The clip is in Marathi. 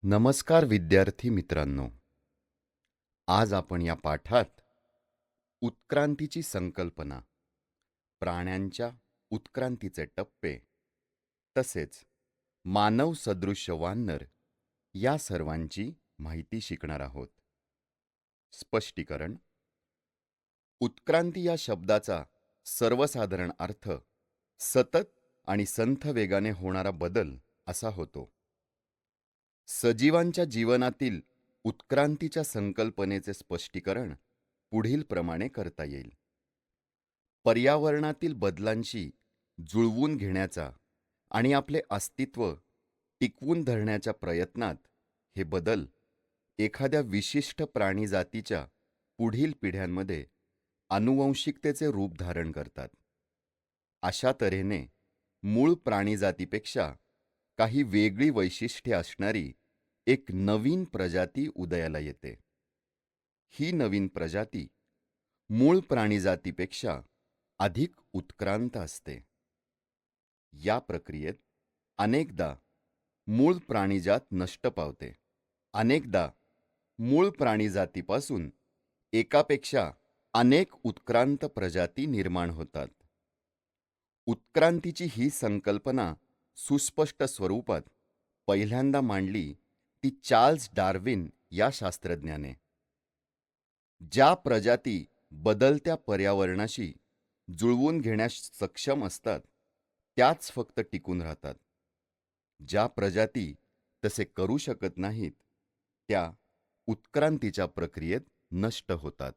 नमस्कार विद्यार्थी मित्रांनो. आज आपण या पाठात उत्क्रांतीची संकल्पना, प्राण्यांच्या उत्क्रांतीचे टप्पे, तसेच मानव सदृश्य वानर या सर्वांची माहिती शिकणार आहोत. स्पष्टीकरण. उत्क्रांती या शब्दाचा सर्वसाधारण अर्थ सतत आणि संथ वेगाने होणारा बदल असा होतो. सजीवांच्या जीवनातील उत्क्रांतीच्या संकल्पनेचे स्पष्टीकरण पुढील प्रमाणे करता येईल. पर्यावरणातील बदलांशी जुळवून घेण्याचा आणि आपले अस्तित्व टिकवून धरण्याच्या प्रयत्नात हे बदल एखाद्या विशिष्ट प्राणी जातीच्या पुढील पिढ्यांमध्ये आनुवंशिकतेचे रूप धारण करतात. अशा तऱ्हेने मूळ प्राणीजातीपेक्षा काही वेगळी वैशिष्ट्ये असणारी एक नवीन प्रजाती उदयाला येते. ही नवीन प्रजाती मूळ प्राणीजातीपेक्षा अधिक उत्क्रांत असते. या प्रक्रियेत अनेकदा मूळ प्राणीजात नष्ट पावते. अनेकदा मूळ प्राणीजातीपासून एकापेक्षा अनेक उत्क्रांत प्रजाती निर्माण होतात. उत्क्रांतीची ही संकल्पना सुस्पष्ट स्वरूपात पहिल्यांदा मांडली ती चार्ल्स डार्विन या शास्त्रज्ञाने. ज्या प्रजाती बदलत्या पर्यावरणाशी जुळवून घेण्यास सक्षम असतात त्याच फक्त टिकून राहतात. ज्या प्रजाती तसे करू शकत नाहीत त्या उत्क्रांतीच्या प्रक्रियेत नष्ट होतात.